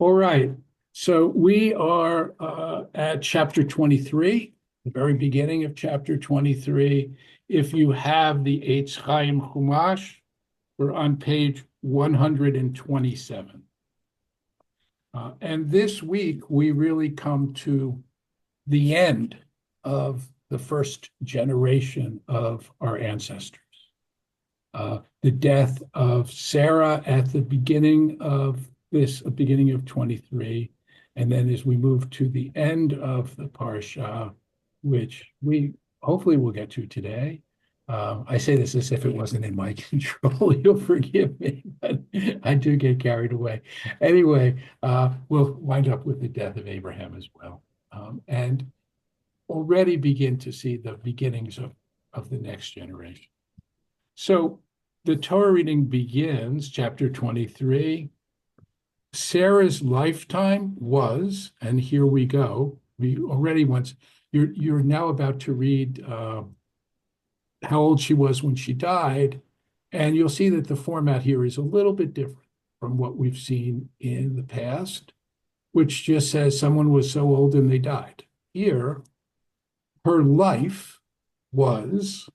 All right. So we are at chapter 23, the very beginning of chapter 23. If you have the Eitz Chaim Chumash, we're on page 127. And this week, we really come to the end of the first generation of our ancestors. The death of Sarah at the beginning of 23. And then as we move to the end of the Parsha, which we hopefully will get to today. I say this as if it wasn't in my control. You'll forgive me, but I do get carried away. Anyway, we'll wind up with the death of Abraham as well. And already begin to see the beginnings of the next generation. So the Torah reading begins, chapter 23. Sarah's lifetime was, and here we go. We already once, you're now about to read how old she was when she died, and you'll see that the format here is a little bit different from what we've seen in the past, which just says someone was so old and they died. Here, her life was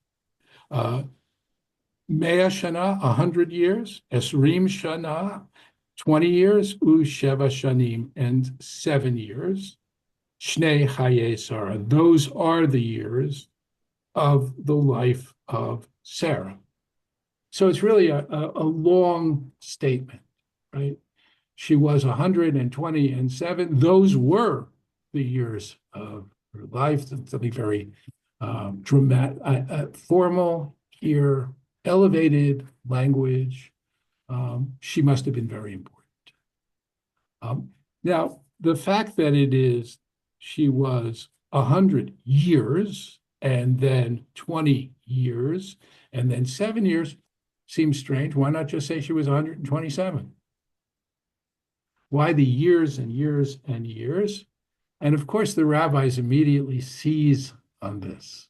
Mea Shana, 100 years, Esrim Shana, 20 years, Sheva Shanim, and 7 years, Shnei Chaye Sarah. Those are the years of the life of Sarah. So it's really a long statement, right? She was 120 and 7. Those were the years of her life. Something very dramatic, formal here, elevated language. She must have been very important. Now, the fact that she was 100 years and then 20 years and then 7 years seems strange. Why not just say she was 127? Why the years and years and years? And of course, the rabbis immediately seize on this.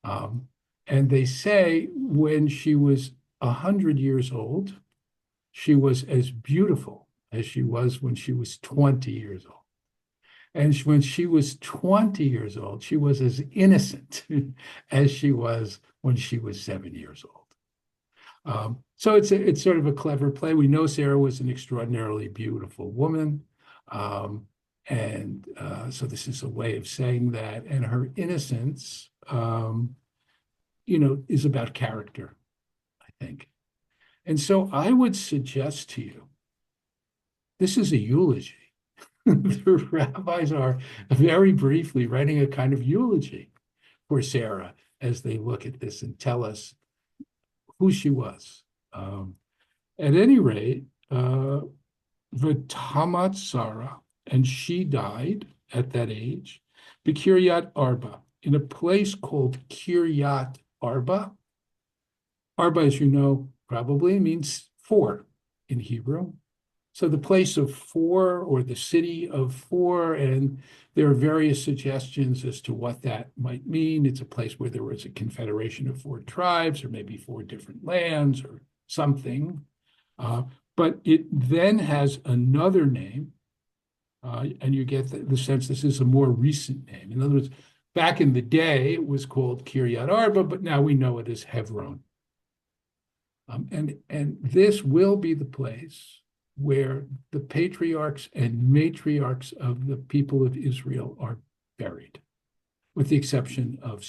And they say when she was 100 years old, she was as beautiful as she was when she was 20 years old. And when she was 20 years old, she was as innocent as she was when she was 7 years old. So it's sort of a clever play. We know Sarah was an extraordinarily beautiful woman. So this is a way of saying that. And her innocence, is about character, I think. And so I would suggest to you, this is a eulogy. The rabbis are very briefly writing a kind of eulogy for Sarah as they look at this and tell us who she was. At any rate, V'tamat Sarah, and she died at that age, B'Kiryat Arba, in a place called Kiryat Arba. Arba, as you know, probably means 4 in Hebrew. So the place of 4 or the city of 4, and there are various suggestions as to what that might mean. It's a place where there was a confederation of 4 tribes or maybe 4 different lands or something. But it then has another name, and you get the sense this is a more recent name. In other words, back in the day, it was called Kiryat Arba, but now we know it as Hebron. And this will be the place where the patriarchs and matriarchs of the people of Israel are buried, with the exception of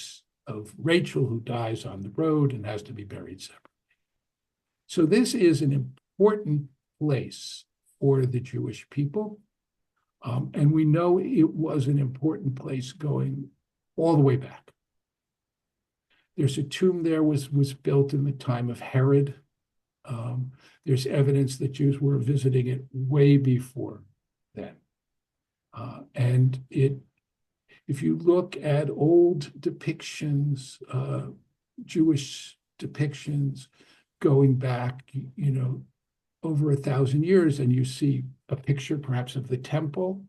Rachel, who dies on the road and has to be buried separately. So this is an important place for the Jewish people. And we know it was an important place going all the way back. There's a tomb there was built in the time of Herod. There's evidence that Jews were visiting it way before then. And if you look at old depictions, Jewish depictions going back, over 1,000 years, and you see a picture perhaps of the temple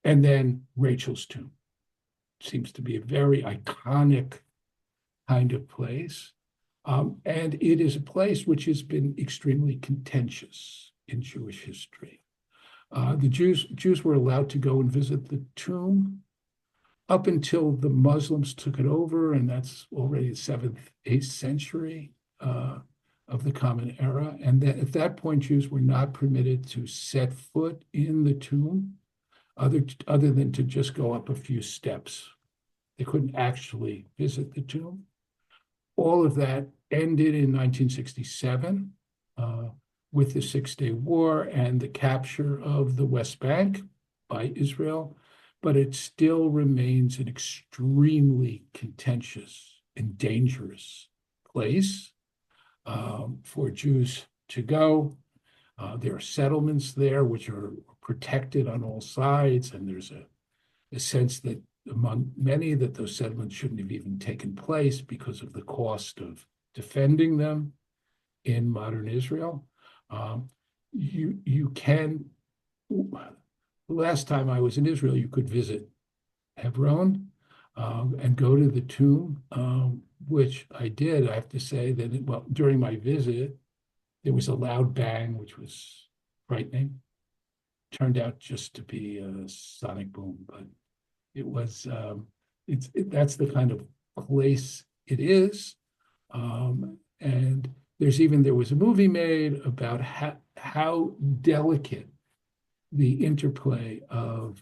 and then Rachel's tomb. Seems to be a very iconic kind of place. And it is a place which has been extremely contentious in Jewish history. The Jews were allowed to go and visit the tomb up until the Muslims took it over, and that's already the 7th, 8th century of the Common Era. And that at that point, Jews were not permitted to set foot in the tomb other than to just go up a few steps. They couldn't actually visit the tomb. All of that ended in 1967 with the Six-Day War and the capture of the West Bank by Israel, but it still remains an extremely contentious and dangerous place for Jews to go. There are settlements there which are protected on all sides, and there's a sense that among many that those settlements shouldn't have even taken place because of the cost of defending them in modern Israel. You can, the last time I was in Israel, you could visit Hebron and go to the tomb, which I did. I have to say that during my visit, there was a loud bang, which was frightening. Turned out just to be a sonic boom, but it was, that's the kind of place it is. And there was a movie made about how delicate the interplay of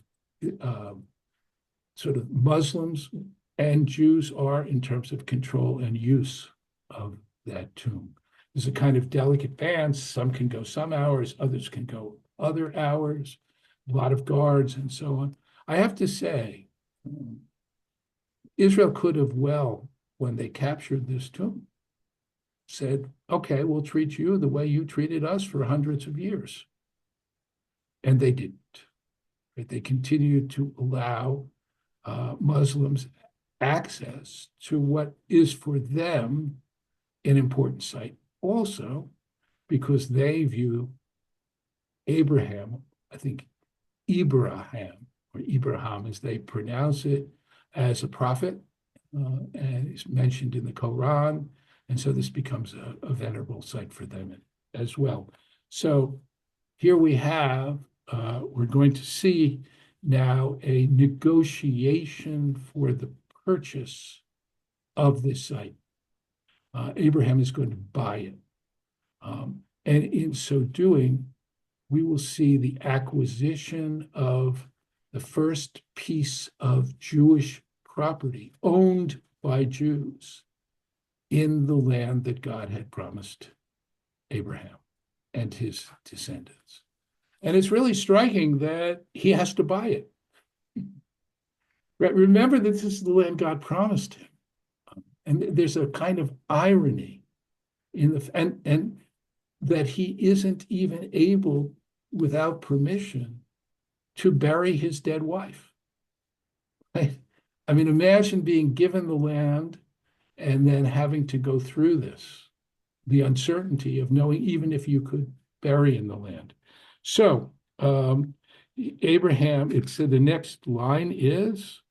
sort of Muslims and Jews are in terms of control and use of that tomb. There's a kind of delicate balance. Some can go some hours, others can go other hours, a lot of guards and so on. I have to say, Israel could have when they captured this tomb, said, okay, we'll treat you the way you treated us for hundreds of years. And they didn't. Right? They continued to allow Muslims access to what is for them an important site. Also, because they view Abraham, I think Ibrahim, or Ibrahim as they pronounce it, as a prophet, and is mentioned in the Quran. And so this becomes a venerable site for them as well. So here we have, we're going to see now a negotiation for the purchase of this site. Abraham is going to buy it. And in so doing, we will see the acquisition of the first piece of Jewish property owned by Jews in the land that God had promised Abraham and his descendants. And it's really striking that he has to buy it. Right? Remember that this is the land God promised him. And there's a kind of irony in and that he isn't even able, without permission, to bury his dead wife. Right? I mean, imagine being given the land and then having to go through this, the uncertainty of knowing even if you could bury in the land. So Abraham, the next line is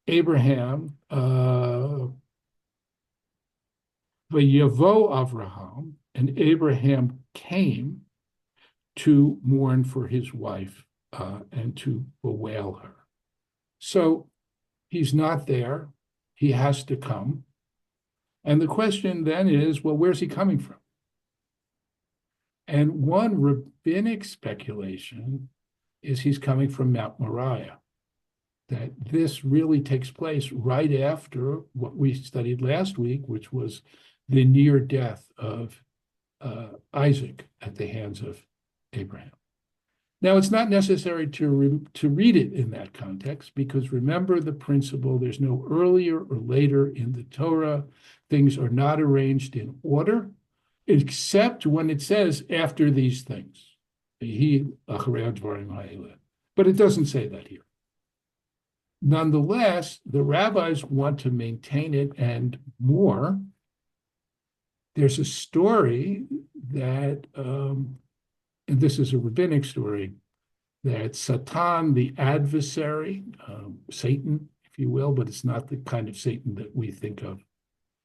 Abraham, Vayavo Avraham, and Abraham came to mourn for his wife and to bewail her. So he's not there. He has to come. And the question then is, well, where's he coming from? And one rabbinic speculation is he's coming from Mount Moriah, that this really takes place right after what we studied last week, which was the near death of Isaac at the hands of Abraham. Now, it's not necessary to read it in that context, because remember the principle, there's no earlier or later in the Torah. Things are not arranged in order, except when it says after these things. But it doesn't say that here. Nonetheless, the rabbis want to maintain it, and more. There's a story that, and this is a rabbinic story, that Satan, the adversary, Satan, if you will, but it's not the kind of Satan that we think of.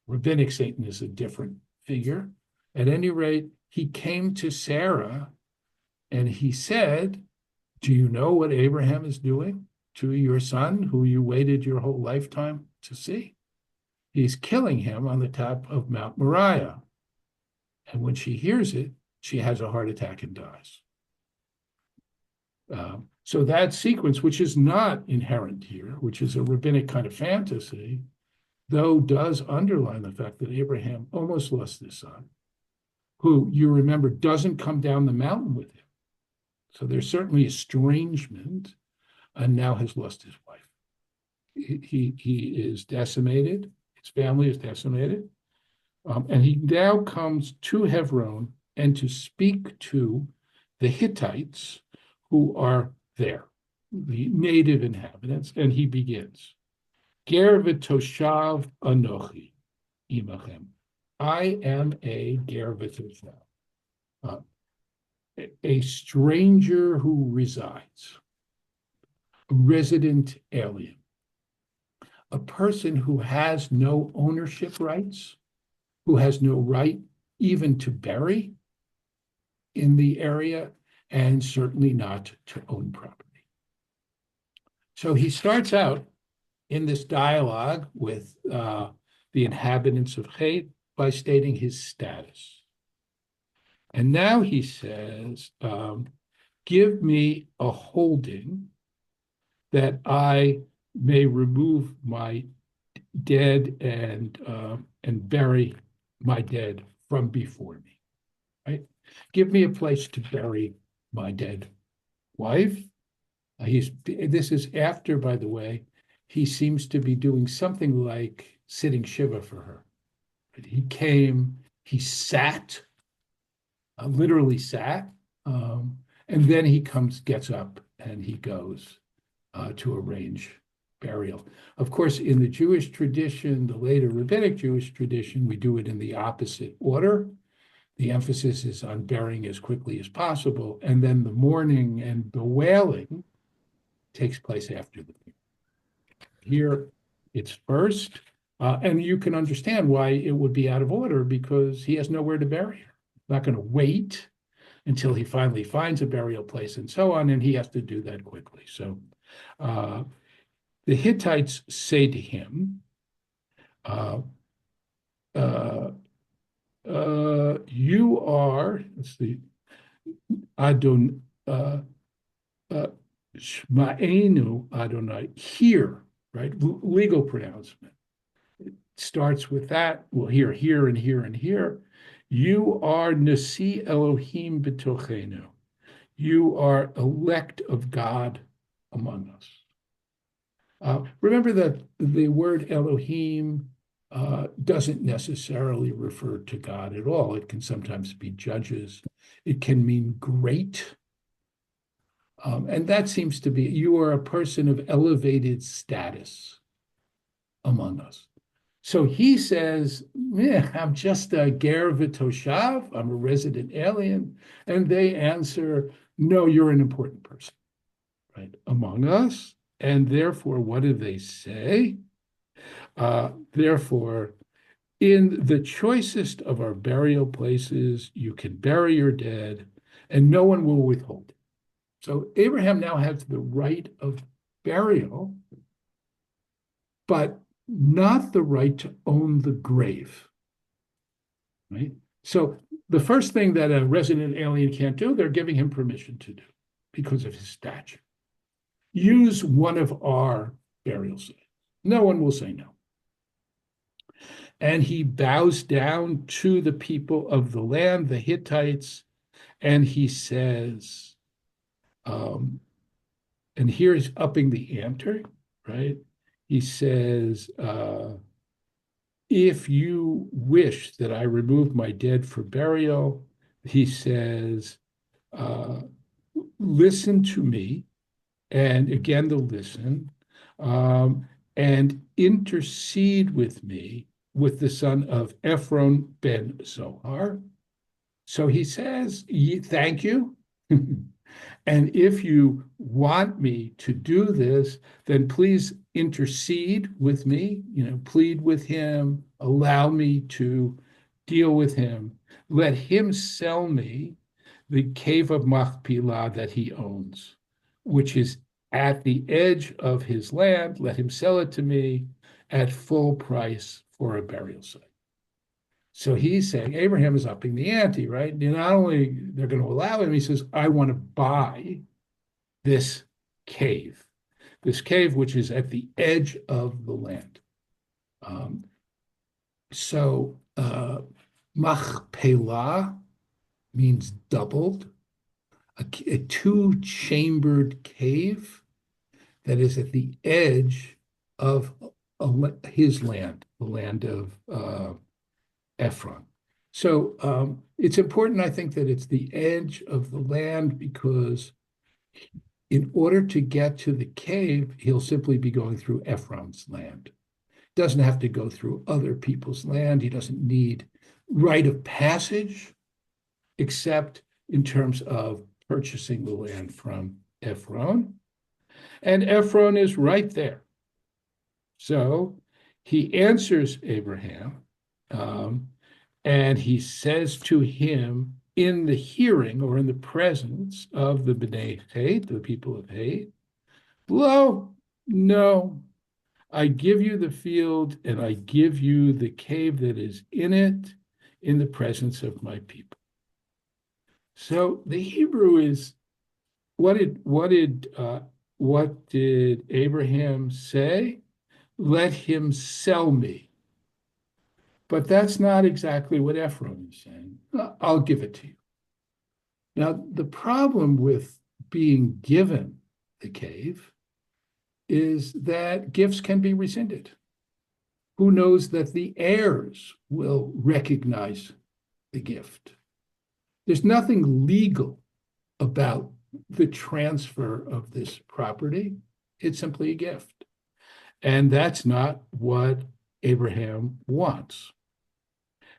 Rabbinic Satan is a different figure. At any rate, he came to Sarah And he said, do you know what Abraham is doing to your son, who you waited your whole lifetime to see? He's killing him on the top of Mount Moriah. And when she hears it, she has a heart attack and dies. So that sequence, which is not inherent here, which is a rabbinic kind of fantasy, though does underline the fact that Abraham almost lost his son, who you remember doesn't come down the mountain with him. So there's certainly estrangement, and now has lost his wife. He is decimated. His family is decimated. And he now comes to Hebron and to speak to the Hittites who are there, the native inhabitants, and he begins, Ger v'toshav anochi imachem. I am a ger v'toshav, a stranger who resides, a resident alien, a person who has no ownership rights, who has no right even to bury in the area, and certainly not to own property. So he starts out in this dialogue with the inhabitants of Chet by stating his status. And now he says, give me a holding that I may remove my dead and bury my dead from before me, right? Give me a place to bury my dead wife. This is after, by the way, he seems to be doing something like sitting shiva for her. He came, he sat, literally sat, and then he gets up and he goes to arrange burial. Of course, in the Jewish tradition, the later rabbinic Jewish tradition, we do it in the opposite order. The emphasis is on burying as quickly as possible, and then the mourning and bewailing takes place after the funeral. Here, it's first, and you can understand why it would be out of order, because he has nowhere to bury her. He's not going to wait until he finally finds a burial place and so on, and he has to do that quickly. So the Hittites say to him, you are, let's see, Adon, Shma'enu Adonai, hear, right? Legal pronouncement. It starts with that. We'll hear here and here and here. You are Nasi Elohim b'tochenu. You are elect of God among us. Remember that the word Elohim doesn't necessarily refer to God at all. It can sometimes be judges. It can mean great. And that seems to be, you are a person of elevated status among us. So he says, yeah, I'm just a ger v'toshav, I'm a resident alien. And they answer, no, you're an important person, right, among us. And therefore, what do they say? Therefore, in the choicest of our burial places, you can bury your dead, and no one will withhold it. So Abraham now has the right of burial, but not the right to own the grave, right? So the first thing that a resident alien can't do, they're giving him permission to do because of his stature. Use one of our burial sites. No one will say no. And he bows down to the people of the land, the Hittites, and he says, and here he's upping the ante, right? He says, if you wish that I remove my dead for burial, he says, listen to me, and again the listen, and intercede with me with the son of Ephron ben Zohar. So he says, thank you. And if you want me to do this, then please intercede with me, plead with him, allow me to deal with him. Let him sell me the cave of Machpelah that he owns, which is at the edge of his land. Let him sell it to me at full price for a burial site. So he's saying Abraham is upping the ante, right? Not only they're going to allow him, he says, I want to buy this cave, which is at the edge of the land. Machpelah means doubled, a two-chambered cave that is at the edge of his land, the land of Ephron. So it's important, I think, that it's the edge of the land because in order to get to the cave, he'll simply be going through Ephron's land. Doesn't have to go through other people's land. He doesn't need right of passage, except in terms of purchasing the land from Ephron. And Ephron is right there. So he answers Abraham, and he says to him in the hearing or in the presence of the Bnei Het, the people of Het, lo, no, I give you the field and I give you the cave that is in it in the presence of my people. So the Hebrew is, what did Abraham say? Let him sell me. But that's not exactly what Ephron is saying. I'll give it to you. Now, the problem with being given the cave is that gifts can be rescinded. Who knows that the heirs will recognize the gift? There's nothing legal about the transfer of this property. It's simply a gift. And that's not what Abraham wants.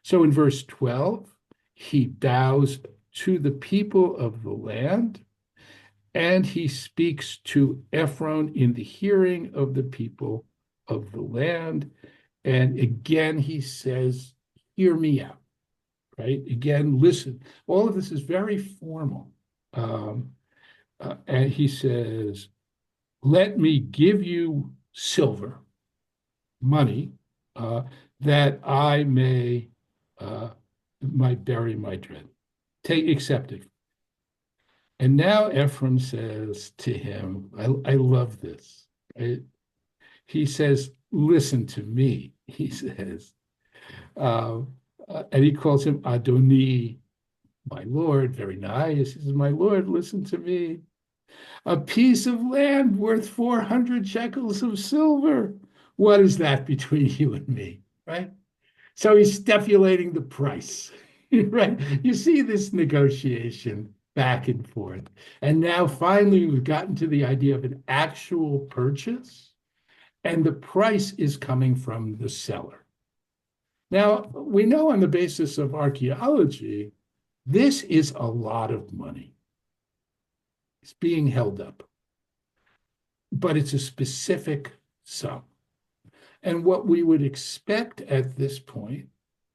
So in verse 12, he bows to the people of the land, and he speaks to Ephron in the hearing of the people of the land. And again, he says, hear me out, right? Again, listen. All of this is very formal. And he says, let me give you silver, money, that I might bury my dread. Accept it. And now Ephron says to him, I love this. Right? He says, listen to me, he says. And he calls him Adoni, my Lord, very nice. He says, my Lord, listen to me. A piece of land worth 400 shekels of silver. What is that between you and me, right? So he's stipulating the price, right? You see this negotiation back and forth. And now finally we've gotten to the idea of an actual purchase, and the price is coming from the seller. Now, we know on the basis of archaeology, this is a lot of money. It's being held up, but it's a specific sum. And what we would expect at this point,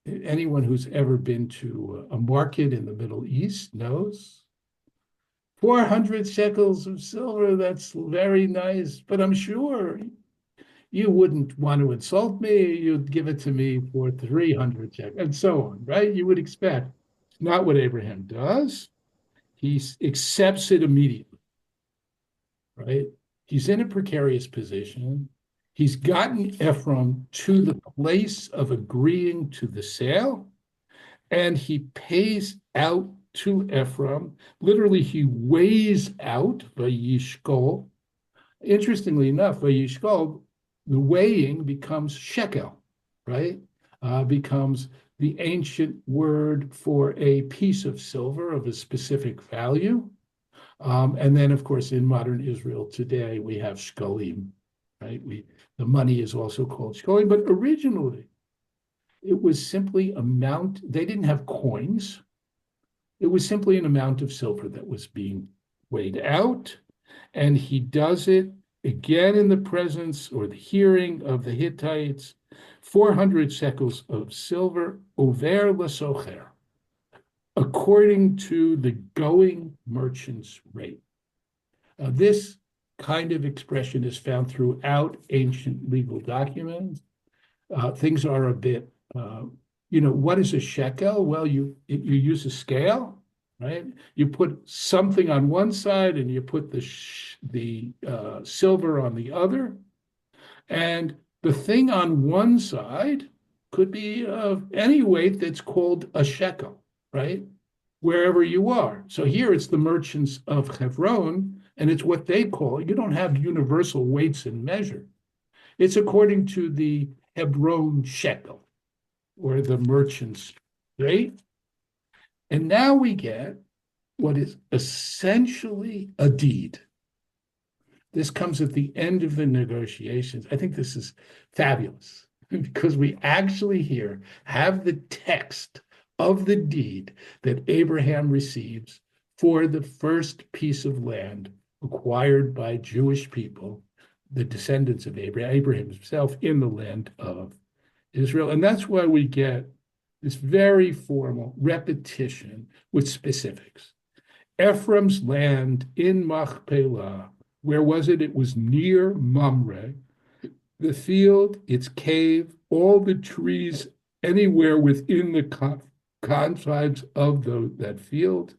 anyone who's ever been to a market in the Middle East knows, 400 shekels of silver, that's very nice, but I'm sure you wouldn't want to insult me. You'd give it to me for 300 shekels, and so on, right? You would expect. It's not what Abraham does. He accepts it immediately, right? He's in a precarious position. He's gotten Ephron to the place of agreeing to the sale, and he pays out to Ephron. Literally, he weighs out Vayishkol. Interestingly enough, Vayishkol, the weighing becomes shekel, right? Becomes the ancient word for a piece of silver of a specific value. And then, of course, in modern Israel today, we have shkolim, right? The money is also called shkolim, but originally it was simply amount. They didn't have coins. It was simply an amount of silver that was being weighed out, and he does it again in the presence or the hearing of the Hittites, 400 shekels of silver, over l'socher. according to the going merchant's rate. This kind of expression is found throughout ancient legal documents. Things are a bit, what is a shekel? Well, you use a scale, right? You put something on one side and you put the silver on the other. And the thing on one side could be of any weight that's called a shekel, right? Wherever you are. So here it's the merchants of Hebron, and it's what they call, you don't have universal weights and measure. It's according to the Hebron shekel, or the merchants' rate. And now we get what is essentially a deed. This comes at the end of the negotiations. I think this is fabulous because we actually here have the text of the deed that Abraham receives for the first piece of land acquired by Jewish people, the descendants of Abraham himself, in the land of Israel. And that's why we get this very formal repetition with specifics. Ephraim's land in Machpelah. Where was it? It was near Mamre. The field, its cave, all the trees anywhere within the confines of that field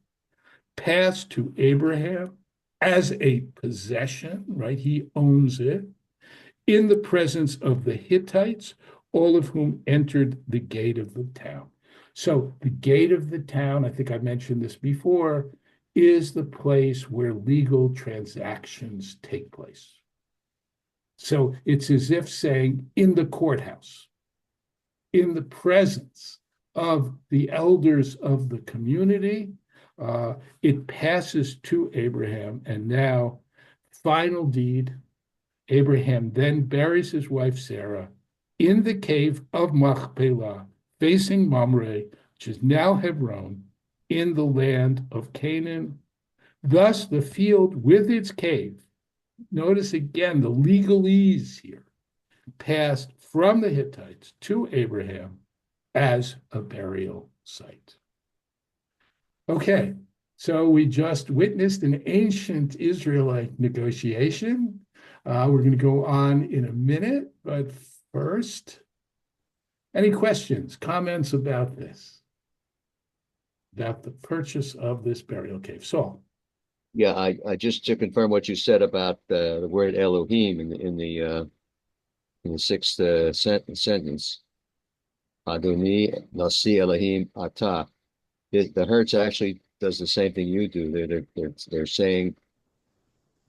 passed to Abraham as a possession, right? He owns it in the presence of the Hittites, all of whom entered the gate of the town. So the gate of the town, I think I mentioned this before, is the place where legal transactions take place. So it's as if saying in the courthouse, in the presence of the elders of the community, it passes to Abraham. And now, final deed, Abraham then buries his wife Sarah in the cave of Machpelah, facing Mamre, which is now Hebron, in the land of Canaan. Thus, the field with its cave, notice again the legalese here, passed from the Hittites to Abraham as a burial site. Okay, so we just witnessed an ancient Israelite negotiation. We're going to go on in a minute, but first, any questions, comments about this? About the purchase of this burial cave. Saul. Yeah, I just to confirm what you said about the word Elohim in the sixth sentence, Adoni Nasi Elohim Ata. The Hertz actually does the same thing you do. They're saying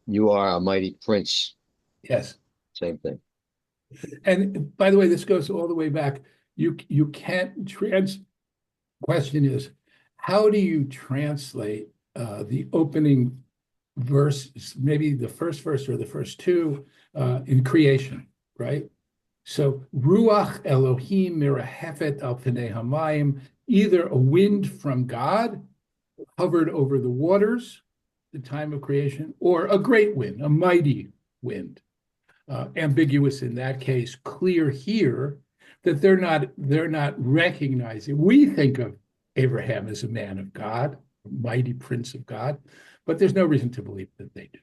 you are a mighty prince. Yes. Same thing. And by the way, this goes all the way back. You can't question is, how do you translate the opening verse, maybe the first verse or the first two, in creation, right? So Ruach Elohim mirahefet al pnei hamayim, either a wind from God hovered over the waters, the time of creation, or a great wind, a mighty wind. Ambiguous in that case, clear here that they're not recognizing. We think of Abraham as a man of God, a mighty prince of God, but there's no reason to believe that they do.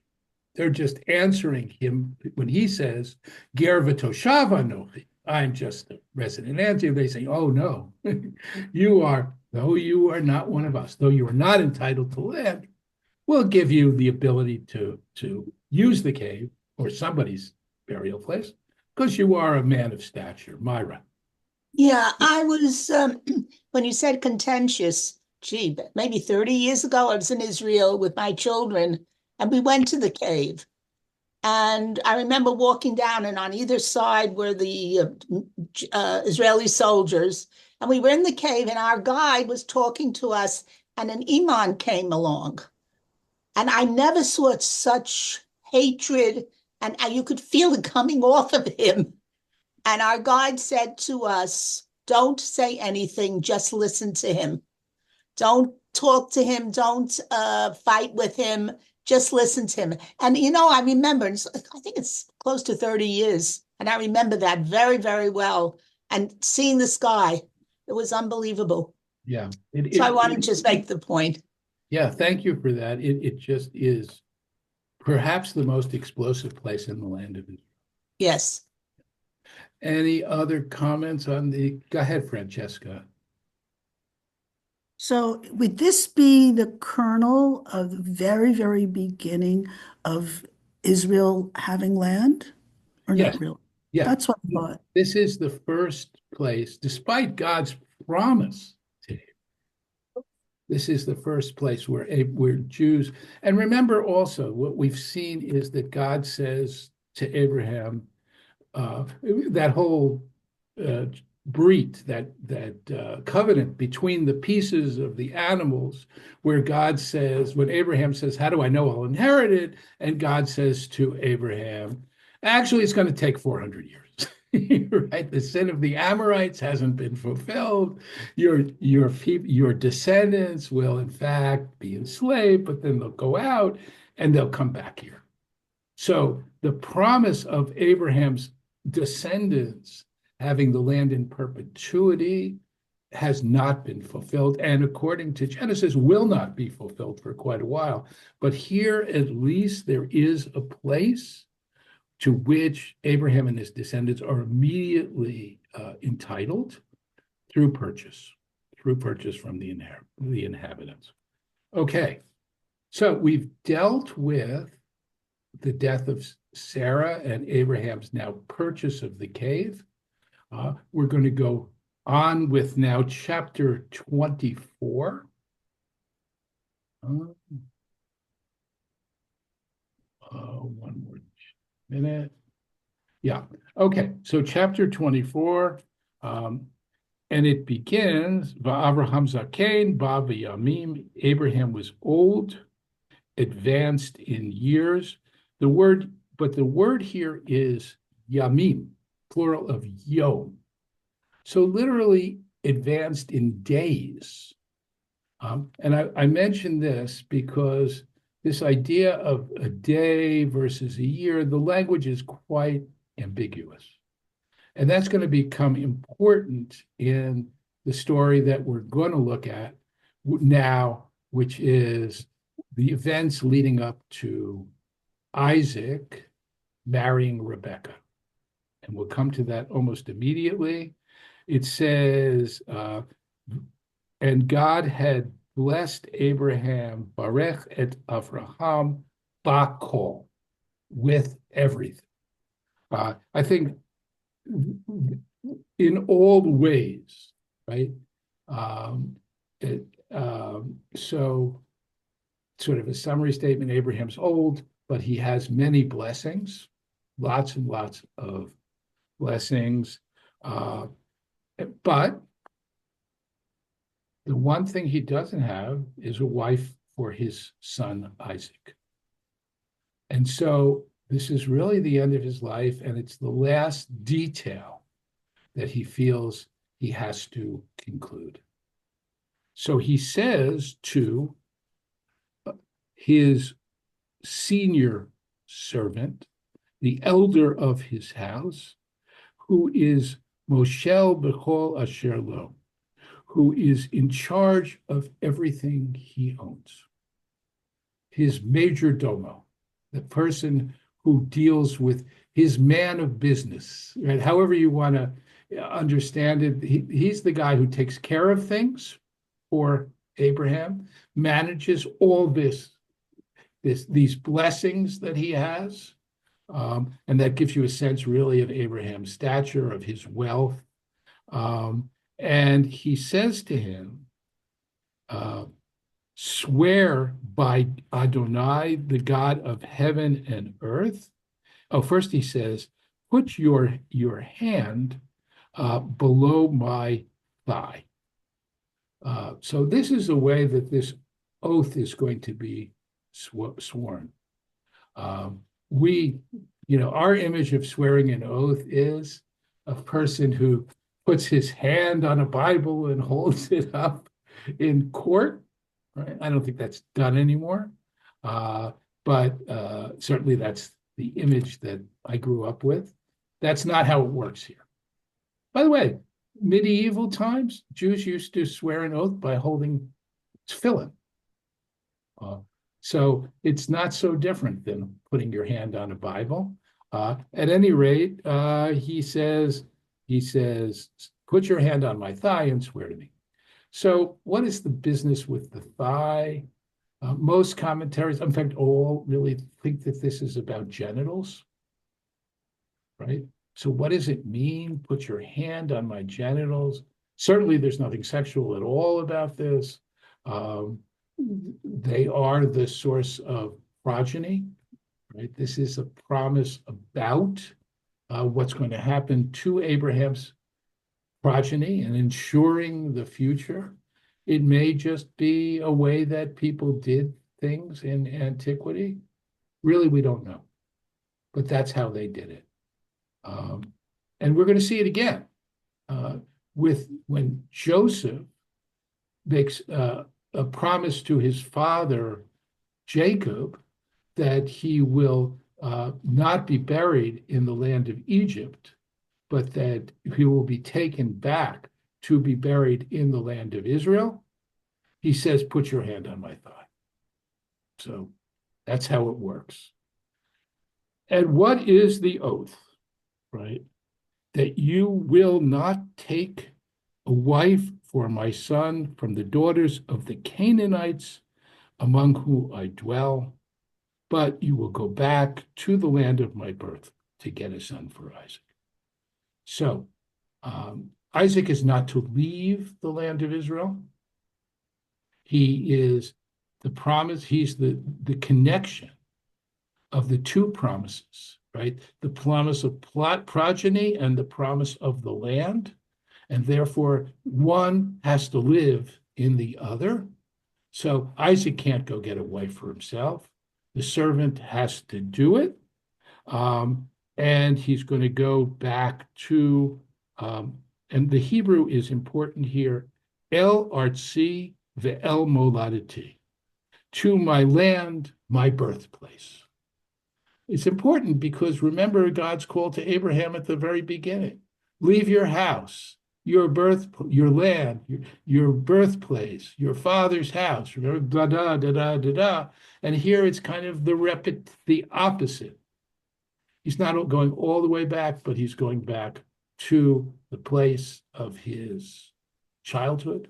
They're just answering him when he says, Ger v'toshav anochi, I'm just a resident answer. They say, oh no, though you are not one of us, though you are not entitled to land, we'll give you the ability to use the cave or somebody's burial place because you are a man of stature. Myra. Yeah, I was, when you said contentious, gee, maybe 30 years ago, I was in Israel with my children and we went to the cave. And I remember walking down, and on either side were the Israeli soldiers. And we were in the cave, and our guide was talking to us, and an imam came along. And I never saw such hatred, and you could feel it coming off of him. And our guide said to us, don't say anything, just listen to him. Don't talk to him, don't fight with him, just listen to him. And, I remember, I think it's close to 30 years, and I remember that very, very well. And seeing this guy, it was unbelievable. Yeah. So I want to just make the point. Yeah, thank you for that. It just is perhaps the most explosive place in the land of Israel. Yes. Any other comments on go ahead, Francesca. So would this be the kernel of the very, very beginning of Israel having land? Or Yes. not really? Yeah. That's what I thought. This is the first place, despite God's promise to him, this is the first place where Jews, and remember also what we've seen is that God says to Abraham, that whole brit, that covenant between the pieces of the animals, where God says, when Abraham says, "How do I know I'll inherit it?" And God says to Abraham, "Actually, it's going to take 400 years." Right? The sin of the Amorites hasn't been fulfilled. Your descendants will, in fact, be enslaved, but then they'll go out and they'll come back here. So the promise of Abraham's descendants having the land in perpetuity has not been fulfilled, and according to Genesis, will not be fulfilled for quite a while. But here, at least, there is a place to which Abraham and his descendants are immediately entitled through purchase from the inhabitants. Okay, so we've dealt with the death of Sarah and Abraham's now purchase of the cave. We're going to go on with now chapter 24. One more minute. Yeah. Okay. So chapter 24, and it begins, Va'avraham Zaken, Ba V'yamim. Abraham was old, advanced in years. The word here is yamim, plural of yom. So literally advanced in days. And I mention this because this idea of a day versus a year, the language is quite ambiguous. And that's going to become important in the story that we're going to look at now, which is the events leading up to Isaac marrying Rebekah. And we'll come to that almost immediately. It says, and God had blessed Abraham, Barech et Avraham, Bakol, with everything. I think in all ways, right? So sort of a summary statement, Abraham's old, but he has many blessings, lots and lots of blessings. But the one thing he doesn't have is a wife for his son, Isaac. And so this is really the end of his life, and it's the last detail that he feels he has to conclude. So he says to his senior servant, the elder of his house, who is Moshel Bechol Asher Lo, who is in charge of everything he owns. His major domo, the person who deals with his man of business, right? However you want to understand it, he's the guy who takes care of things for Abraham, manages all these blessings that he has, and that gives you a sense really of Abraham's stature, of his wealth. And he says to him, swear by Adonai, the God of heaven and earth. Oh, first he says, put your hand below my thigh. So this is the way that this oath is going to be sworn. Our image of swearing an oath is a person who puts his hand on a Bible and holds it up in court. Right? I don't think that's done anymore, but certainly that's the image that I grew up with. That's not how it works here. By the way, medieval times, Jews used to swear an oath by holding tefillin. So it's not so different than putting your hand on a Bible. At any rate, he says, put your hand on my thigh and swear to me. So what is the business with the thigh? Most commentaries, in fact, all really think that this is about genitals, right? So what does it mean? Put your hand on my genitals. Certainly there's nothing sexual at all about this. They are the source of progeny, right? This is a promise about what's going to happen to Abraham's progeny and ensuring the future. It may just be a way that people did things in antiquity. Really, we don't know, but that's how they did it. And we're going to see it again with when Joseph makes a promise to his father Jacob that he will not be buried in the land of Egypt, but that he will be taken back to be buried in the land of Israel. He says, put your hand on my thigh. So that's how it works. And what is the oath, right? That you will not take a wife for my son from the daughters of the Canaanites among whom I dwell, but you will go back to the land of my birth to get a son for Isaac. So Isaac is not to leave the land of Israel. He is the promise, he's the connection of the two promises, right? The promise of progeny and the promise of the land. And therefore, one has to live in the other. So Isaac can't go get a wife for himself. The servant has to do it. And he's going to go back to, and the Hebrew is important here, El Artsi ve'el moladiti, to my land, my birthplace. It's important because remember God's call to Abraham at the very beginning. Leave your house, your land, your birthplace, your father's house. Remember, da da da da da da. And here it's kind of the opposite. He's not going all the way back, but he's going back to the place of his childhood,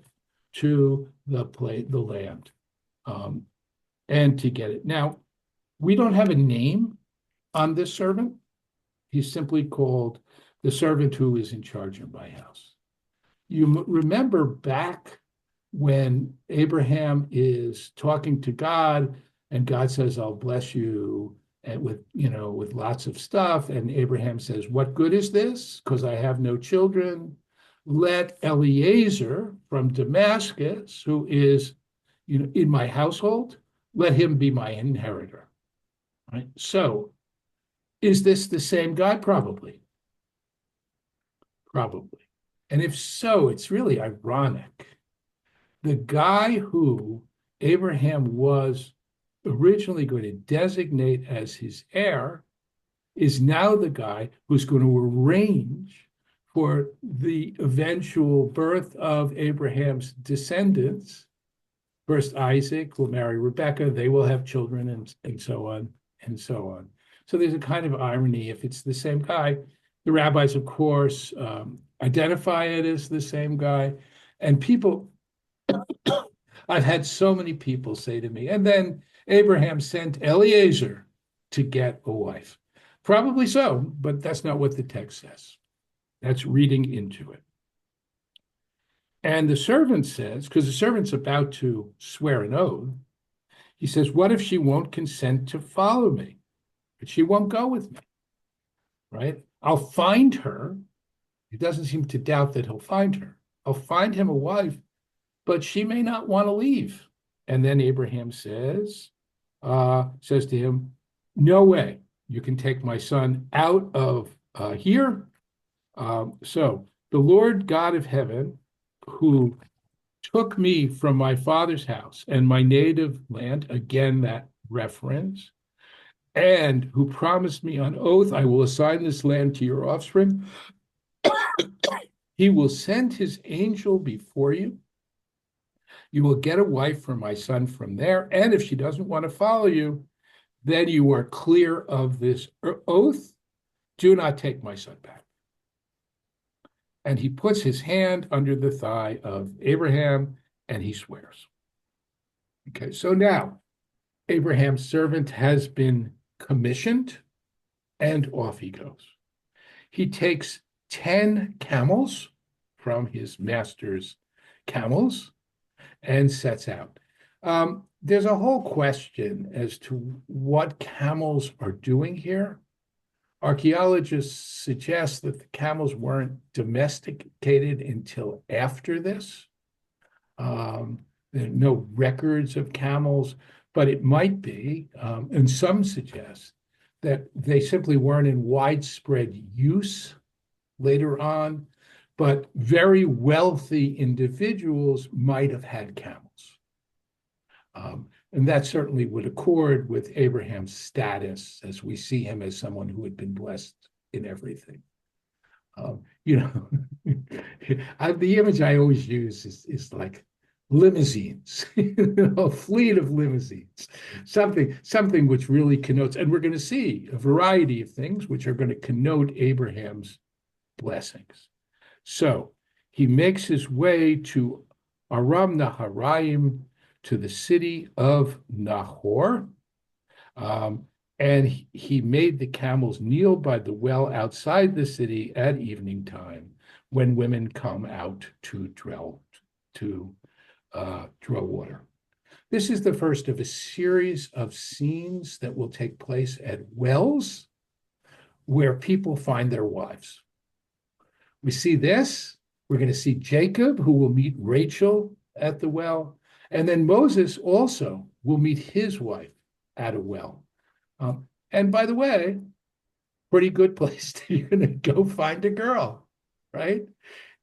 to the land, and to get it. Now, we don't have a name on this servant. He's simply called the servant who is in charge of my house. You remember back when Abraham is talking to God, and God says, "I'll bless you." And with lots of stuff, and Abraham says, "What good is this? Because I have no children. Let Eliezer from Damascus, who is, in my household, let him be my inheritor." Right? So, is this the same guy? Probably. Probably. And if so, it's really ironic. The guy who Abraham was originally going to designate as his heir is now the guy who's going to arrange for the eventual birth of Abraham's descendants. First, Isaac will marry Rebekah, they will have children, and so on and so on. So there's a kind of irony if it's the same guy. The rabbis, of course, identify it as the same guy. And people, I've had so many people say to me, and then Abraham sent Eliezer to get a wife. Probably so, but that's not what the text says. That's reading into it. And the servant says, because the servant's about to swear an oath, he says, what if she won't consent to follow me? But she won't go with me, right? I'll find her. He doesn't seem to doubt that he'll find her. I'll find him a wife, but she may not want to leave. And then Abraham says to him, no way, you can take my son out of here. So the Lord God of heaven, who took me from my father's house and my native land, again, that reference, and who promised me on oath, I will assign this land to your offspring, He will send his angel before you. You will get a wife for my son from there. And if she doesn't want to follow you, then you are clear of this oath. Do not take my son back. And he puts his hand under the thigh of Abraham and he swears. Okay, so now Abraham's servant has been commissioned and off he goes. He takes 10 camels from his master's camels and sets out. There's a whole question as to what camels are doing here. Archaeologists suggest that the camels weren't domesticated until after this. There are no records of camels, but it might be, and some suggest that they simply weren't in widespread use later on, but very wealthy individuals might have had camels. And that certainly would accord with Abraham's status, as we see him as someone who had been blessed in everything. The image I always use is like limousines, a fleet of limousines, something which really connotes, and we're going to see a variety of things which are going to connote Abraham's blessings. So he makes his way to Aram Naharaim, to the city of Nahor, and he made the camels kneel by the well outside the city at evening time when women come out to draw water. This is the first of a series of scenes that will take place at wells where people find their wives. We see this. We're going to see Jacob, who will meet Rachel at the well. And then Moses also will meet his wife at a well. And by the way, pretty good place you're going to go find a girl, right?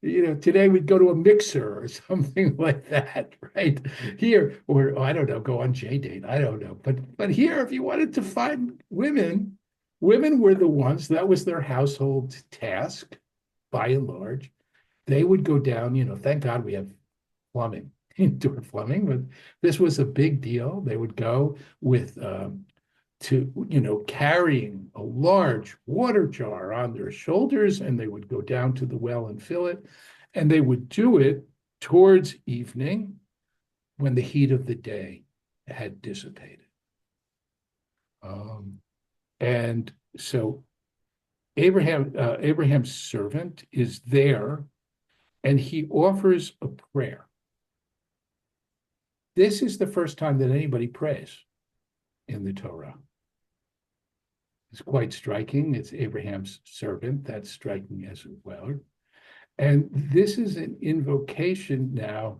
Today we'd go to a mixer or something like that, right? Here, or I don't know, go on JDate, I don't know. But here, if you wanted to find women were the ones, that was their household task, by and large. They would go down, thank God we have plumbing, indoor plumbing, but this was a big deal. They would go with carrying a large water jar on their shoulders, and they would go down to the well and fill it. And they would do it towards evening when the heat of the day had dissipated. And so Abraham's servant is there, and he offers a prayer. This is the first time that anybody prays in the Torah. It's quite striking. It's Abraham's servant. That's striking as well. And this is an invocation now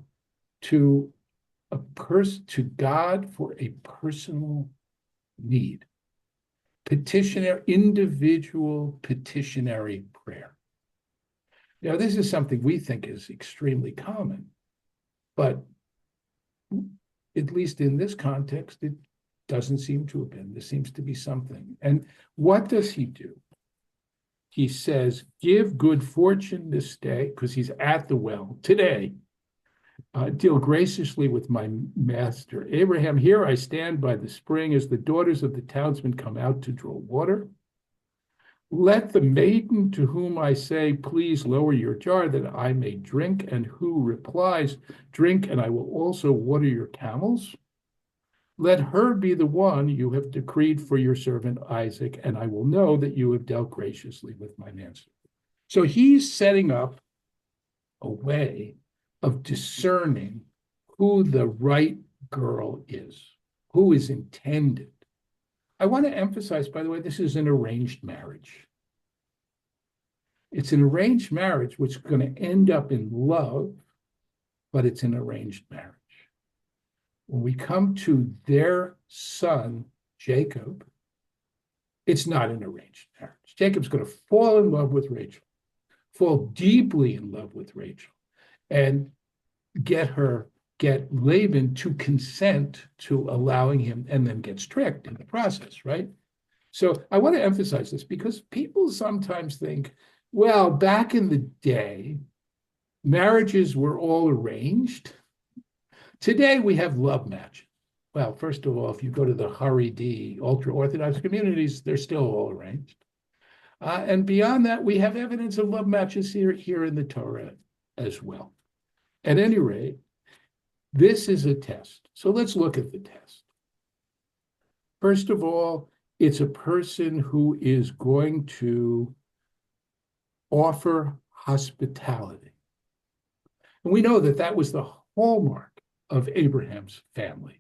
to God for a personal need. Individual petitionary prayer. Now, this is something we think is extremely common, but at least in this context, it doesn't seem to have been. There seems to be something. And what does he do? He says, give good fortune this day, because he's at the well today. Deal graciously with my master Abraham. Here I stand by the spring as the daughters of the townsmen come out to draw water. Let the maiden to whom I say, please lower your jar that I may drink, and who replies, drink, and I will also water your camels. Let her be the one you have decreed for your servant Isaac, and I will know that you have dealt graciously with my master. So he's setting up a way of discerning who the right girl is, who is intended. I want to emphasize, by the way, this is an arranged marriage. It's an arranged marriage which is going to end up in love, but it's an arranged marriage. When we come to their son, Jacob, it's not an arranged marriage. Jacob's going to fall in love with Rachel, fall deeply in love with Rachel, and get Laban to consent to allowing him, and then gets tricked in the process, right? So I want to emphasize this because people sometimes think, well, back in the day, marriages were all arranged. Today we have love matches. Well, first of all, if you go to the Haredi, ultra-Orthodox communities, they're still all arranged. And beyond that, we have evidence of love matches here in the Torah as well. At any rate, this is a test. So let's look at the test. First of all, it's a person who is going to offer hospitality. And we know that that was the hallmark of Abraham's family.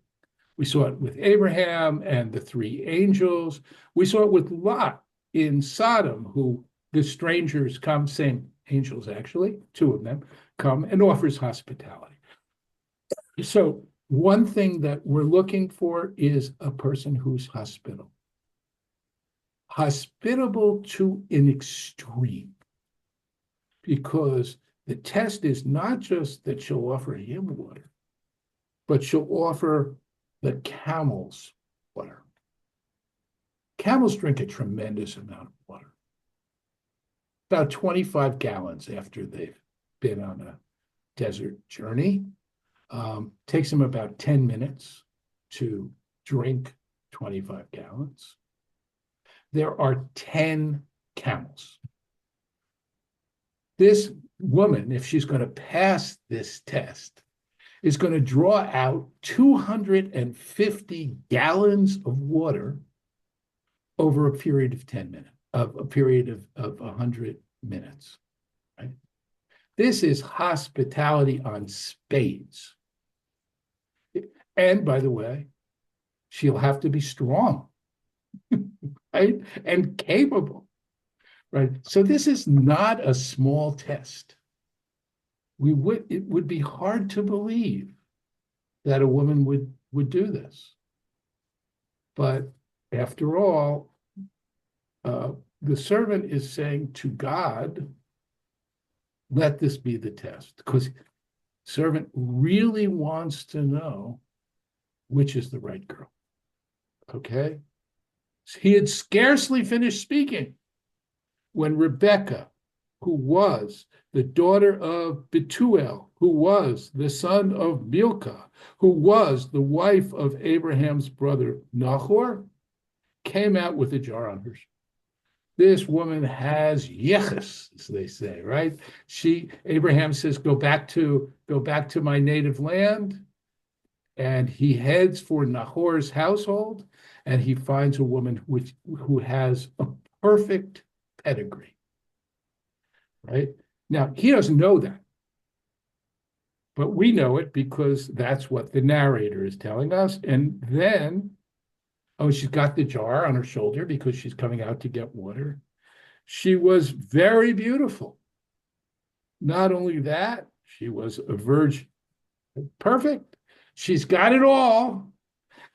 We saw it with Abraham and the three angels. We saw it with Lot in Sodom, who the strangers come, same angels actually, two of them, come and offers hospitality. So one thing that we're looking for is a person who's hospitable. Hospitable to an extreme. Because the test is not just that she'll offer him water, but she'll offer the camels water. Camels drink a tremendous amount of water. About 25 gallons after they've been on a desert journey. Takes them about 10 minutes to drink 25 gallons. There are 10 camels. This woman, if she's going to pass this test, is going to draw out 250 gallons of water over a period of 10 minutes, of a period of 100 minutes. Right? This is hospitality on spades. And by the way, she'll have to be strong, right? And capable, right? So this is not a small test. It would be hard to believe that a woman would do this. But after all, the servant is saying to God, let this be the test, because servant really wants to know which is the right girl. Okay? He had scarcely finished speaking when Rebekah, who was the daughter of Bethuel, who was the son of Milcah, who was the wife of Abraham's brother Nahor, came out with a jar on her. This woman has yichus, as they say, right? Abraham says, go back to my native land. And he heads for Nahor's household, and he finds a woman who has a perfect pedigree. Right? Now, he doesn't know that. But we know it because that's what the narrator is telling us. And then, she's got the jar on her shoulder because she's coming out to get water. She was very beautiful. Not only that, she was a virgin. Perfect. She's got it all.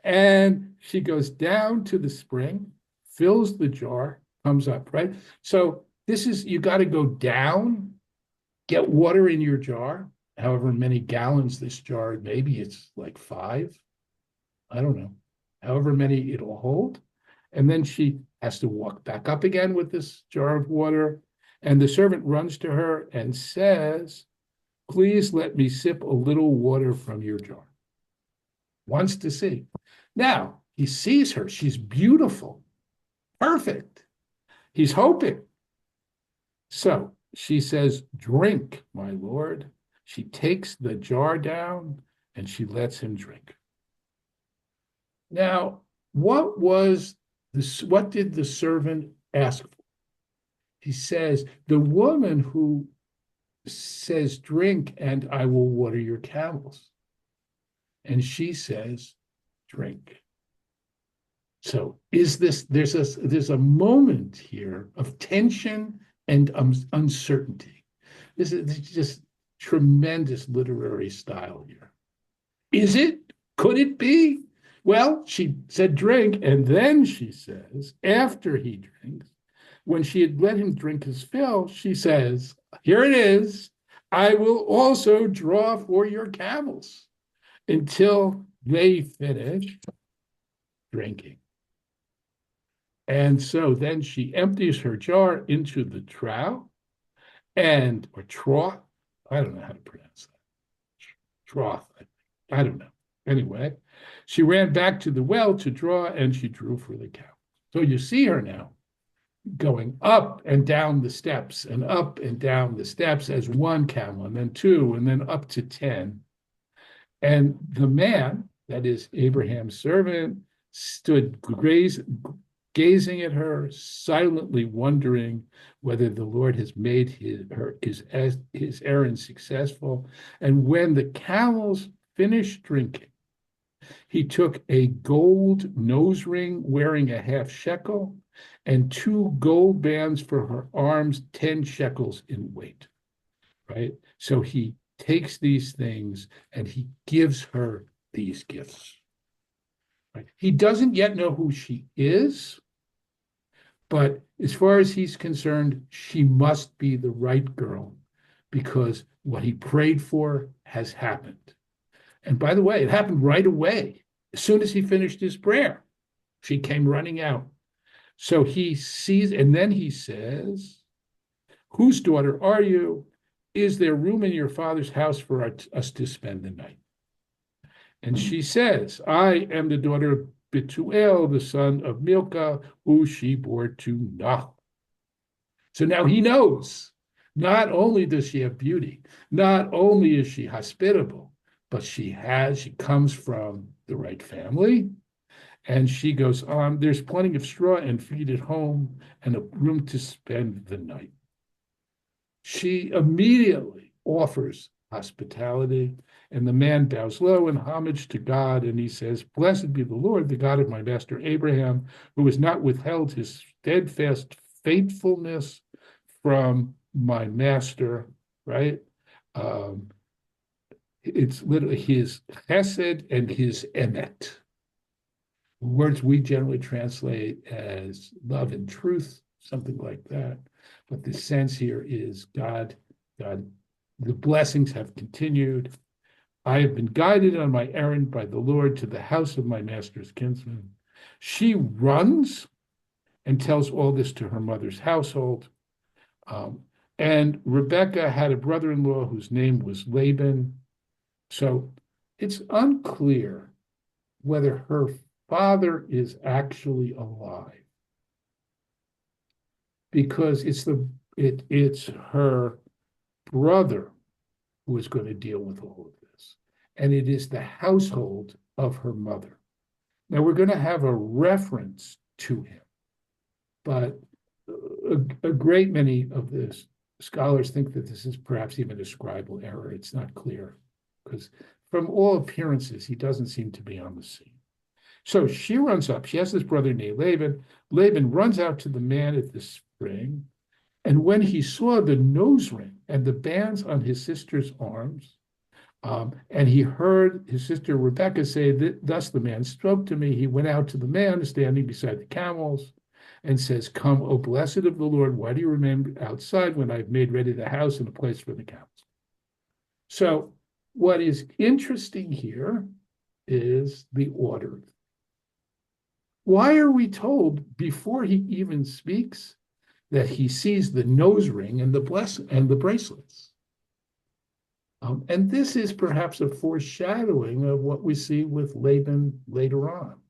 And she goes down to the spring, fills the jar, comes up, right? So you got to go down, get water in your jar, however many gallons this jar, maybe it's like 5, I don't know, however many it'll hold. And then she has to walk back up again with this jar of water. And the servant runs to her and says, please let me sip a little water from your jar. Wants to see. Now, he sees her. She's beautiful, perfect. He's hoping. So she says, drink, my lord. She takes the jar down and she lets him drink. Now, what did the servant ask for? He says, the woman who says, drink and I will water your camels. And she says, drink. So there's a moment here of tension and uncertainty. This is just tremendous literary style here. Is it? Could it be? Well, she said drink, and then she says, after he drinks, when she had let him drink his fill, she says, here it is, I will also draw for your camels until they finish drinking. And so then she empties her jar into the trough, or trough, I don't know how to pronounce that. Trough. I don't know. Anyway, she ran back to the well to draw, and she drew for the cow. So you see her now going up and down the steps and up and down the steps as one camel, and then two, and then up to 10. And the man, that is Abraham's servant, stood gazing at her, silently wondering whether the Lord has made his errand successful. And when the camels finished drinking, he took a gold nose ring wearing a half shekel and 2 gold bands for her arms, 10 shekels in weight, right? So he takes these things and he gives her these gifts. Right? He doesn't yet know who she is, but as far as he's concerned, she must be the right girl because what he prayed for has happened. And by the way, it happened right away. As soon as he finished his prayer, she came running out. So he sees, and then he says, "Whose daughter are you? Is there room in your father's house for us to spend the night?" And she says, "I am the daughter of Bethuel, the son of Milcah, who she bore to Nahor." So now he knows, not only does she have beauty, not only is she hospitable, but she comes from the right family. And she goes on, "There's plenty of straw and feed at home and a room to spend the night." She immediately offers hospitality, and the man bows low in homage to God, and he says, "Blessed be the Lord, the God of my master Abraham, who has not withheld his steadfast faithfulness from my master," right? It's literally his chesed and his emet. Words we generally translate as love and truth, something like that. But the sense here is God, the blessings have continued. I have been guided on my errand by the Lord to the house of my master's kinsman. She runs and tells all this to her mother's household. And Rebecca had a brother-in-law whose name was Laban. So it's unclear whether her father is actually alive, because it's her brother who is going to deal with all of this, and it is the household of her mother. Now we're going to have a reference to him, but a great many of the scholars think that this is perhaps even a scribal error. It's not clear, because from all appearances, he doesn't seem to be on the scene. So she runs up. She has this brother named Laban. Laban runs out to the man at the spring. And when he saw the nose ring and the bands on his sister's arms, and he heard his sister Rebecca say, "Thus the man spoke to me," he went out to the man standing beside the camels and says, "Come, O blessed of the Lord, why do you remain outside when I've made ready the house and a place for the camels?" So what is interesting here is the order. Why are we told before he even speaks that he sees the nose ring and the bracelets? And this is perhaps a foreshadowing of what we see with Laban later on,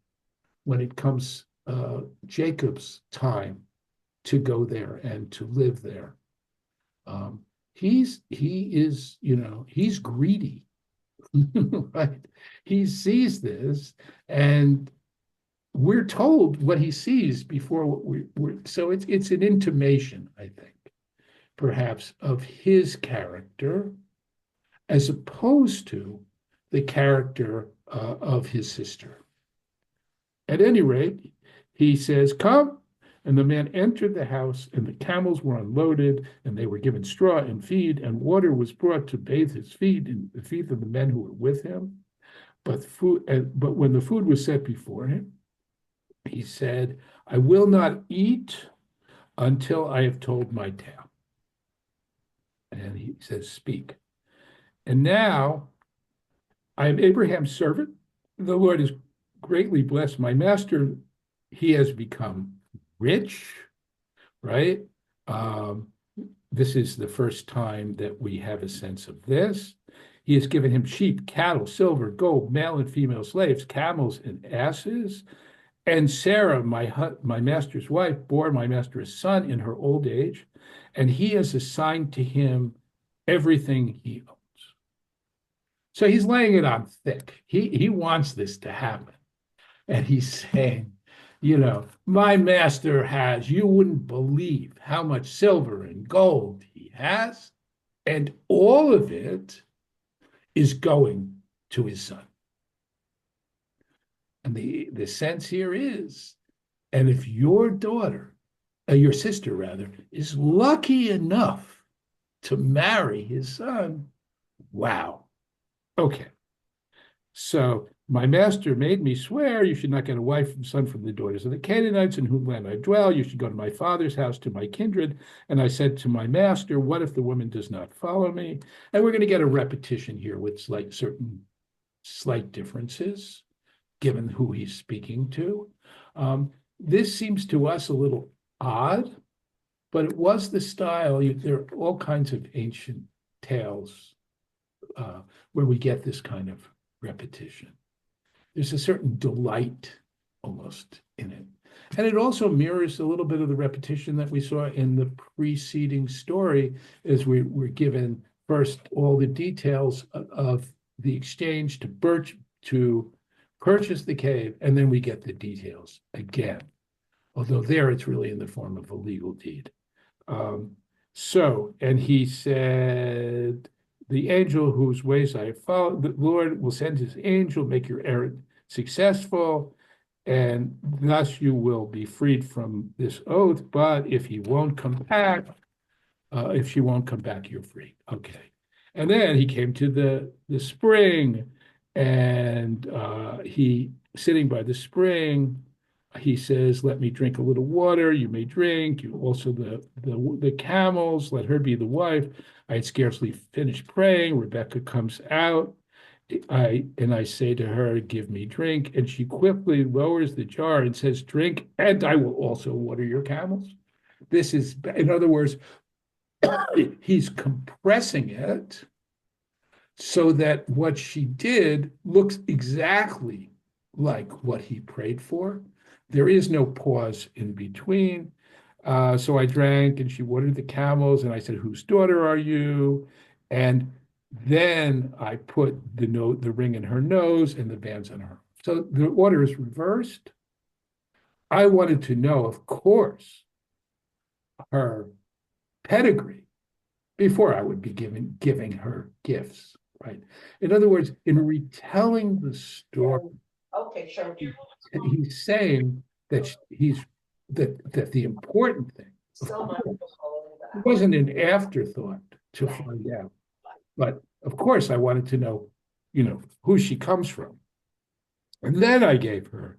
when it comes Jacob's time to go there and to live there. He's greedy, right? He sees this, and we're told what he sees before what we're so it's an intimation, I think, perhaps, of his character as opposed to the character of his sister. At any rate, he says, "Come," and the man entered the house, and the camels were unloaded, and they were given straw and feed, and water was brought to bathe his feet and the feet of the men who were with him. But when the food was set before him, he said, "I will not eat until I have told my tale." And he says, "Speak." "And now I am Abraham's servant. The Lord has greatly blessed my master. He has become rich," right? This is the first time that we have a sense of this. He has given him sheep, cattle, silver, gold, male and female slaves, camels and asses. And Sarah, my master's wife, bore my master a son in her old age, and he has assigned to him everything he owns. So he's laying it on thick. He wants this to happen. And he's saying, my master has, you wouldn't believe how much silver and gold he has, and all of it is going to his son. And the sense here is, and if your daughter, your sister rather, is lucky enough to marry his son, wow. Okay. So my master made me swear, you should not get a wife and son from the daughters of the Canaanites in whom land I dwell. You should go to my father's house, to my kindred. And I said to my master, what if the woman does not follow me? And we're going to get a repetition here with certain slight differences, given who he's speaking to. This seems to us a little odd, but it was the style. There are all kinds of ancient tales where we get this kind of repetition. There's a certain delight almost in it. And it also mirrors a little bit of the repetition that we saw in the preceding story, as we were given first all the details of the exchange to purchase the cave, and then we get the details again. Although there it's really in the form of a legal deed. And he said, the angel whose ways I have followed, the Lord will send his angel, make your errand successful, and thus you will be freed from this oath. But if he won't come back, if she won't come back, you're free. Okay. And then he came to the spring, and he, sitting by the spring, he says, let me drink a little water. You may drink. You also the camels, let her be the wife. I had scarcely finished praying. Rebecca comes out. I say to her, give me drink. And she quickly lowers the jar and says, drink, and I will also water your camels. This is, in other words, he's compressing it so that what she did looks exactly like what he prayed for. There is no pause in between. So I drank, and she watered the camels, and I said, whose daughter are you? And then I put the ring in her nose and the bands on her. So the order is reversed. I wanted to know, of course, her pedigree before I would be giving her gifts, right? In other words, in retelling the story, Okay, sure. he's saying that that the important thing wasn't an afterthought to find out. But of course, I wanted to know, who she comes from. And then I gave her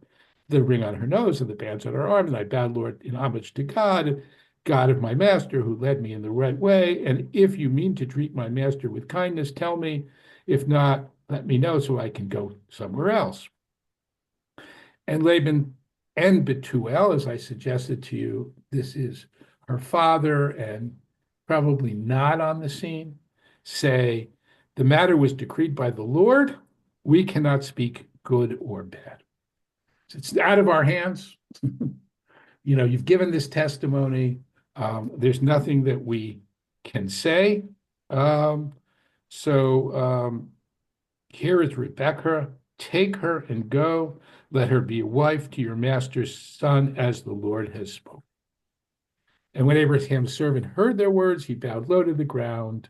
the ring on her nose and the bands on her arm, and I bowed, Lord, in homage to God, God of my master, who led me in the right way. And if you mean to treat my master with kindness, tell me. If not, let me know so I can go somewhere else. And Laban and Bethuel, as I suggested to you, this is her father and probably not on the scene, say, the matter was decreed by the Lord. We cannot speak good or bad. It's out of our hands. You've given this testimony. There's nothing that we can say. Here is Rebekah. Take her and go. Let her be a wife to your master's son, as the Lord has spoken. And when Abraham's servant heard their words, he bowed low to the ground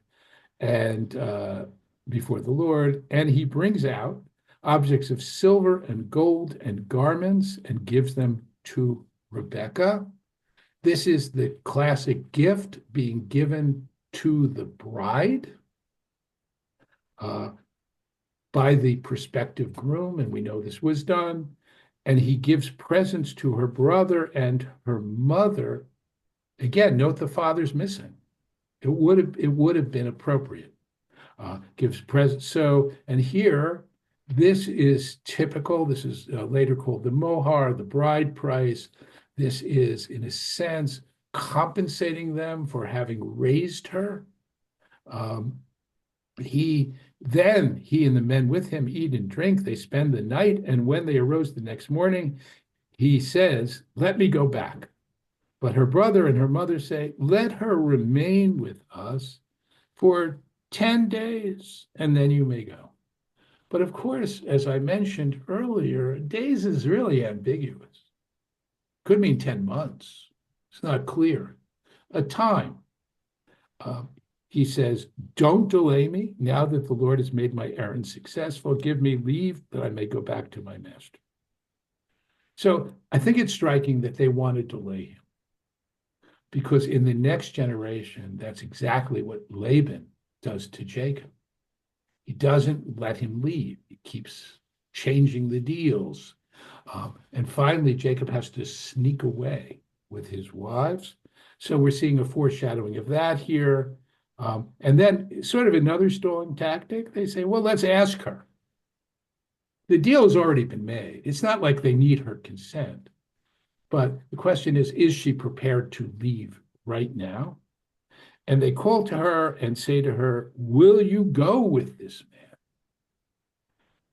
and before the Lord, and he brings out objects of silver and gold and garments and gives them to Rebekah. This is the classic gift being given to the bride by the prospective groom, and we know this was done. And he gives presents to her brother and her mother. Again, note the father's missing. It would have been appropriate. Gives presents. So, and here, this is typical. This is later called the mohar, the bride price. This is, in a sense, compensating them for having raised her. He and the men with him eat and drink. They spend the night, and when they arose the next morning, he says, "Let me go back." But her brother and her mother say, "Let her remain with us for 10 days, and then you may go." But of course, as I mentioned earlier, days is really ambiguous. Could mean 10 months. It's not clear. A time. He says, "Don't delay me. Now that the Lord has made my errand successful, give me leave that I may go back to my master." So I think it's striking that they want to delay him, because in the next generation, that's exactly what Laban does to Jacob. He doesn't let him leave. He keeps changing the deals. And finally, Jacob has to sneak away with his wives. So we're seeing a foreshadowing of that here. And then sort of another stalling tactic, they say, well, let's ask her. The deal has already been made. It's not like they need her consent. But the question is she prepared to leave right now? And they call to her and say to her, "Will you go with this man?"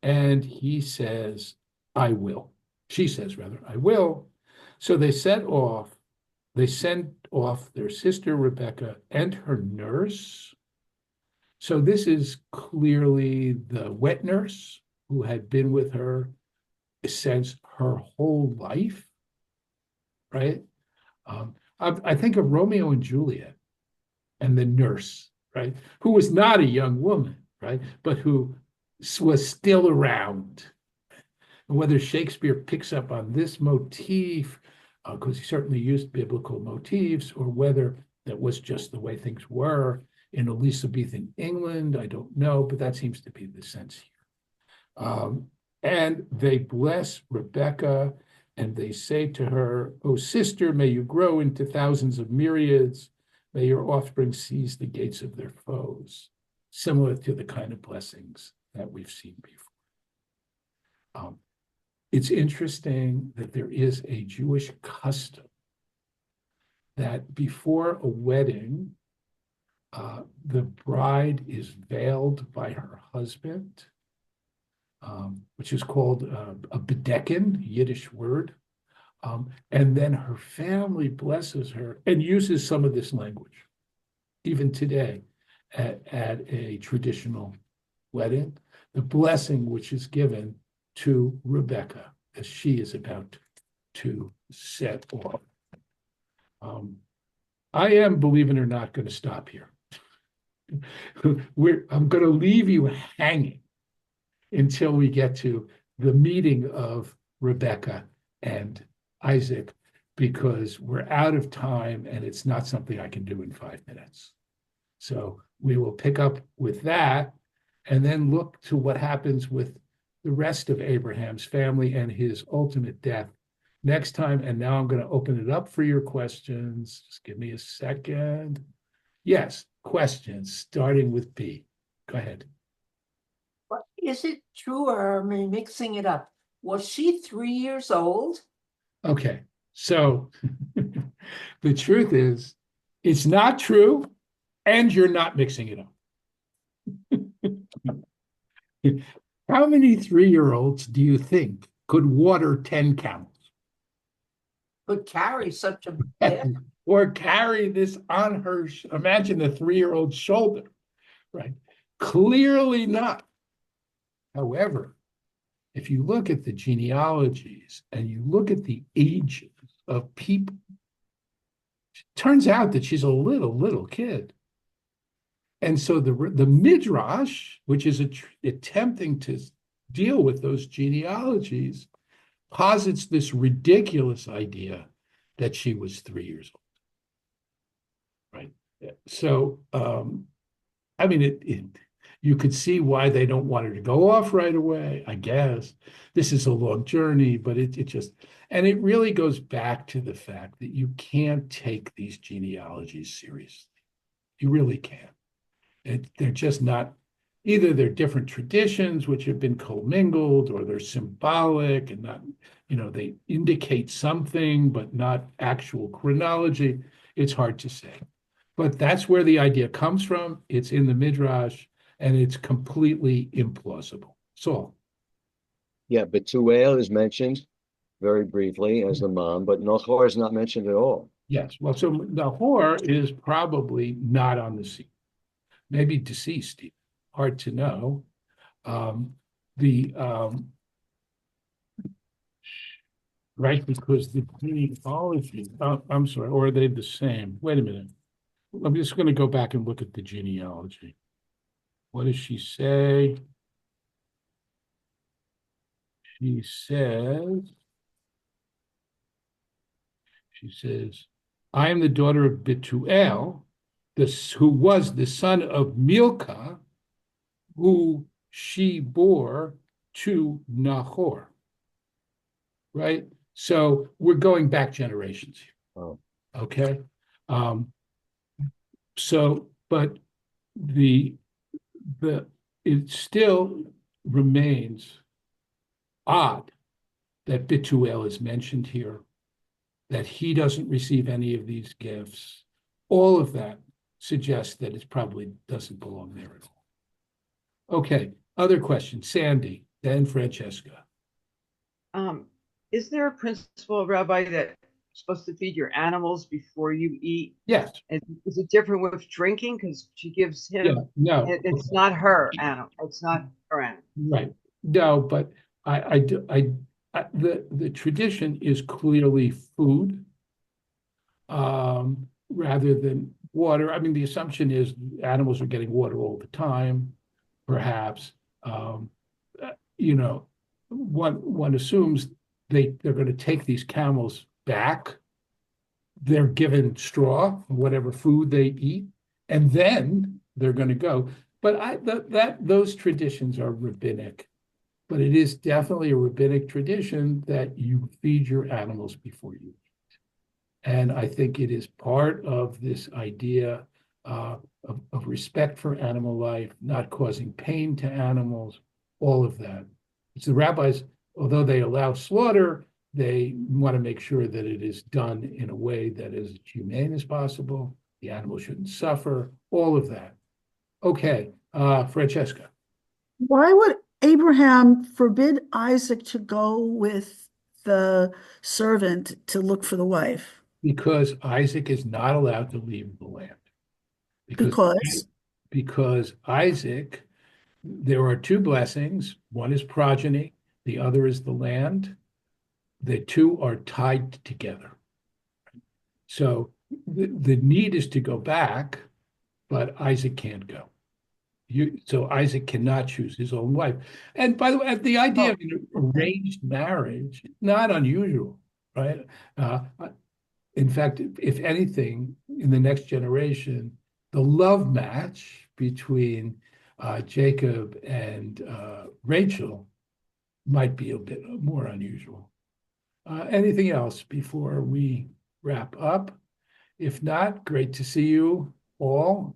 And he says, "I will." She says, rather, "I will." So they set off. They sent off their sister Rebecca and her nurse. So this is clearly the wet nurse who had been with her since her whole life, right? I think of Romeo and Juliet and the nurse, right? Who was not a young woman, right? But who was still around. And whether Shakespeare picks up on this motif, because he certainly used biblical motifs, or whether that was just the way things were in Elizabethan England, I don't know, but that seems to be the sense here. And they bless Rebecca, and they say to her, "O sister, may you grow into thousands of myriads. May your offspring seize the gates of their foes," similar to the kind of blessings that we've seen before. It's interesting that there is a Jewish custom that before a wedding, the bride is veiled by her husband, which is called a bedecken, Yiddish word. And then her family blesses her and uses some of this language, even today, at a traditional wedding, the blessing which is given to Rebecca as she is about to set off. I am, believe it or not, going to stop here. I'm going to leave you hanging until we get to the meeting of Rebecca and Isaac, because we're out of time and it's not something I can do in 5 minutes. So we will pick up with that and then look to what happens with the rest of Abraham's family and his ultimate death next time. And now I'm going to open it up for your questions. Just give me a second. Yes, questions, starting with B. Go ahead. Is it true, or am I mixing it up? Was she 3 years old? Okay, so the truth is, it's not true, and you're not mixing it up. How many 3-year-olds do you think could water 10 camels? Could carry such a bag? Or carry this on her, imagine the 3-year-old's shoulder, right? Clearly not. However, if you look at the genealogies and you look at the ages of people, it turns out that she's a little kid. And so the Midrash, which is attempting to deal with those genealogies, posits this ridiculous idea that she was 3 years old. Right? So, I mean, you could see why they don't want her to go off right away, I guess. This is a long journey, but it just, and it really goes back to the fact that you can't take these genealogies seriously. You really can't. They're just not, either they're different traditions which have been commingled, or they're symbolic and not, they indicate something, but not actual chronology. It's hard to say. But that's where the idea comes from. It's in the Midrash, and it's completely implausible. Saul. Yeah, Bethuel is mentioned very briefly as the mom, but Nahor is not mentioned at all. Yes. Well, so Nahor is probably not on the scene. Maybe deceased. Hard to know. Right, because the genealogy, I'm sorry, or are they the same? Wait a minute. I'm just going to go back and look at the genealogy. What does she say? She says, I am the daughter of Bethuel, who was the son of Milcah, who she bore to Nahor. Right? So we're going back generations here. Oh. Okay. So, but it still remains odd that Bethuel is mentioned here, that he doesn't receive any of these gifts. All of that suggests that it probably doesn't belong there at all. Okay, other questions. Sandy, then Francesca. Is there a principle, Rabbi, that you're supposed to feed your animals before you eat? Yes. And is it different with drinking? Because she gives him, Yeah, no. it's not her animal. It's not her animal. Right. No, but the tradition is clearly food, rather than water. I mean, the assumption is animals are getting water all the time, perhaps. One assumes they're going to take these camels back. They're given straw, whatever food they eat, and then they're going to go. But those traditions are rabbinic. But it is definitely a rabbinic tradition that you feed your animals before you eat. And I think it is part of this idea of respect for animal life, not causing pain to animals, all of that. It's the rabbis, although they allow slaughter, they want to make sure that it is done in a way that is humane as possible. The animal shouldn't suffer, all of that. Okay, Francesca. Why would Abraham forbid Isaac to go with the servant to look for the wife? Because Isaac is not allowed to leave the land. Because Isaac, there are two blessings. One is progeny, the other is the land. The two are tied together. So the need is to go back, but Isaac can't go. So Isaac cannot choose his own wife. And by the way, the idea of an arranged marriage is not unusual, right? In fact, if anything, in the next generation, the love match between Jacob and Rachel might be a bit more unusual. Anything else before we wrap up? If not, great to see you all.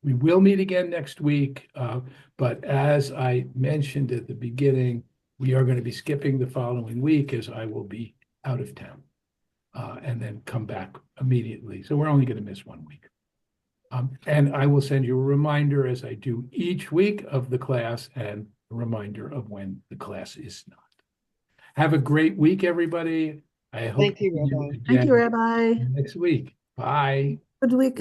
We will meet again next week, but as I mentioned at the beginning, we are going to be skipping the following week as I will be out of town and then come back immediately. So we're only going to miss 1 week. And I will send you a reminder, as I do each week, of the class and a reminder of when the class is not. Have a great week, everybody. I hope Thank you, Rabbi. Thank you, Rabbi. next week. Bye. Good week.